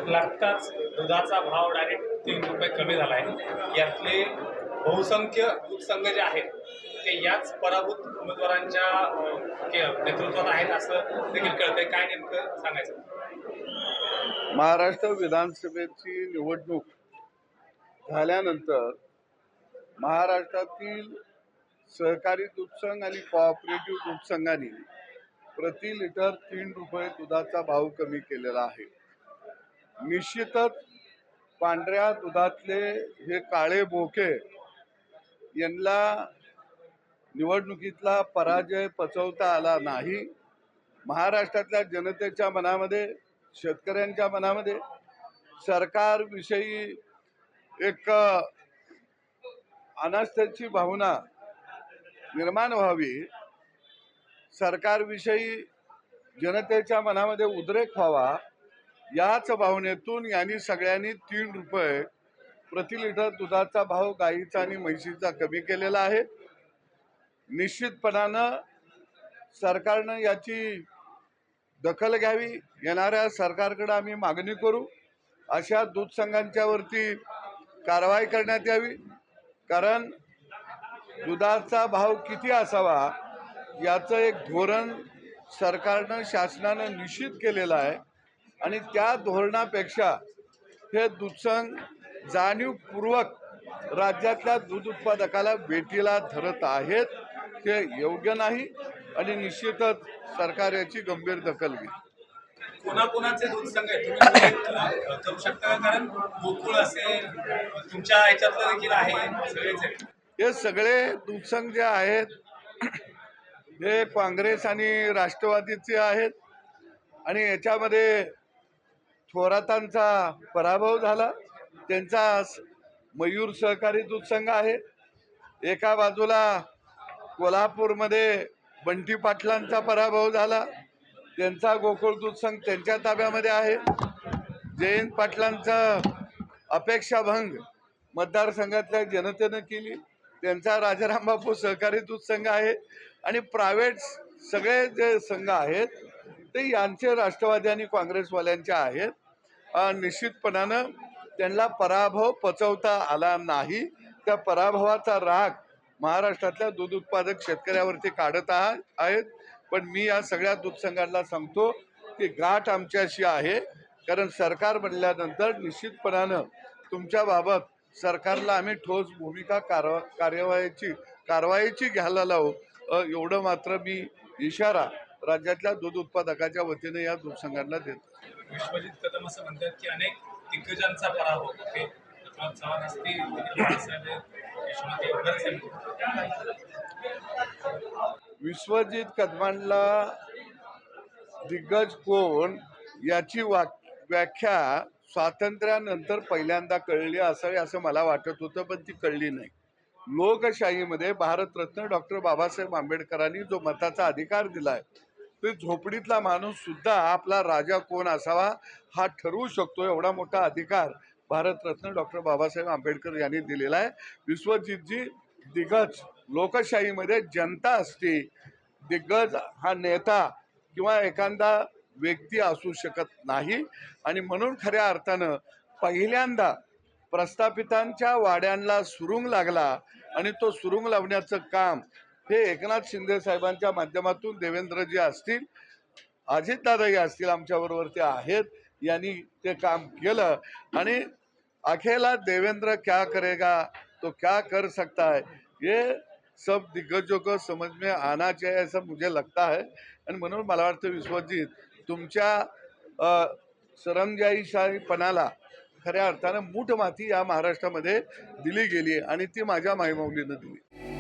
लागताच दुधाचा भाव डायरेक्ट 3 रुपये कमी झाला आहे. यातले बहुसंख्य दूध संघ जे आहेत ते याच पराभूत उमेदवारांच्या नेतृत्वात आहेत असं देखील कळतंय. काय नेमकं सांगायचं? महाराष्ट्र विधानसभेची निवडणूक झाल्यानंतर महाराष्ट्रातील सहकारी दूध संघ आणि कोऑपरेटिव्ह दूध संघांनी प्रति लिटर 3 रुपये दुधाचा भाव कमी केलेला आहे. निश्चितच पांढऱ्या दुधातले हे काळे बोके यांना निवडणुकीतला पराजय पचवता आला नाही. महाराष्ट्रातल्या जनतेच्या मनामध्ये, शेतकऱ्यांच्या मनामध्ये सरकारविषयी एक अनास्थेची भावना निर्माण व्हावी, सरकारविषयी जनतेच्या मनामध्ये उद्रेक व्हावा, याच भावनेतून यांनी सगळ्यांनी 3 रुपये प्रति लिटर दुधाचा भाव गाईचा आणि म्हैशीचा कमी केलेला आहे. निश्चितपणानं सरकारनं याची दखल घ्यावी. येणाऱ्या सरकारकडे आम्ही मागणी करू अशा दूध संघांच्या वरती कारवाई करण्यात यावी. कारण दुधाचा भाव किती असावा याचं एक धोरण सरकारनं, शासनानं निश्चित केलेलं आहे आणि त्या धोरणापेक्षा हे दूध संघ जाणीवपूर्वक राज्यातल्या दूध उत्पादकाला वेठीला धरत आहेत. ते योग्य नाही आणि निश्चितच सरकार याची गंभीर दखल घेईल. कोणाकोणाचे दूध संघ आहेत तुम्ही करू शकता? कारण गोकुळ असेल, तुमच्या ह्याच्यातलं देखील आहे, सगळेच आहेत. हे सगळे दूध संघ जे आहेत हे काँग्रेस आणि राष्ट्रवादीचे आहेत आणि याच्यामध्ये थोरातांचा पराभव झाला. त्यांचा मयूर सहकारी दूध संघ आहे. एका बाजूला कोल्हापूरमध्ये बंटी पाटलांचा पराभव झाला, त्यांचा गोकुळ दूध संघ त्यांच्या ताब्यामध्ये आहे. जयंत पाटलांचा अपेक्षाभंग मतदारसंघातल्या जनतेनं केली, त्यांचा राजारामबापू सहकारी दूध संघ आहे आणि प्रायव्हेट सगळे जे संघ आहेत ते यांचे राष्ट्रवादी आणि काँग्रेसवाल्यांचे आहेत. निश्चितपणानं त्यांना पराभव पचवता आला नाही. त्या पराभवाचा राग महाराष्ट्रातल्या दूध उत्पादक शेतकऱ्यावरती काढत आहेत. पण मी या सगळ्या दूध संघांना सांगतो की गाठ आमच्याशी आहे. कारण सरकार बनल्यानंतर निश्चितपणानं तुमच्या बाबत सरकारला आम्ही ठोस भूमिका कारवाईची घ्यायला लावू. एवढं मात्र मी इशारा राज्यातल्या दूध उत्पादकाच्या वतीने या दूध संघांना देतो. विश्वजित कदम असं म्हणतात की अनेक दिग्गजांचा पराभव ते चव्हाण असतील, विश्वजित कदमांना दिग्गज कोण याची व्याख्या स्वातंत्र्यानंतर पहिल्यांदा कळली असावी असं मला वाटत होतं, पण ती कळली नाही. लोकशाहीमध्ये भारतरत्न डॉक्टर बाबासाहेब आंबेडकरांनी जो मताचा अधिकार दिलाय ते झोपडीतला माणूस सुद्धा आपला राजा कोण असावा हा ठरवू शकतो. एवढा मोठा अधिकार भारतरत्न डॉक्टर बाबासाहेब आंबेडकर यांनी दिलेला आहे. विश्वजितजी दिग्गज, लोकशाहीमध्ये जनता असते, दिग्गज हा नेता किंवा एखादा व्यक्ती असू शकत नाही. आणि म्हणून खऱ्या अर्थानं पहिल्यांदा प्रस्थापितांच्या वाड्यांना सुरुंग लागला आणि तो सुरुंग लावण्याचं काम हे एकनाथ शिंदे साहेबांच्या माध्यमातून देवेंद्रजी असतील, अजितदादाही असतील, आमच्याबरोबर ते आहेत, यांनी ते काम केलं. आणि अखेला देवेंद्र क्या करेगा तो क्या कर सकता है, ये सब दिग्गजों को समझ में आना चाहिए ऐसा मुझे लगता है. आणि म्हणून मला वाटतं विश्वजित तुमच्या सरंजाईशाहीपणाला खऱ्या अर्थानं मूठ माती या महाराष्ट्रामध्ये दिली गेली आणि ती माझ्या मायमाऊलीनं दिली.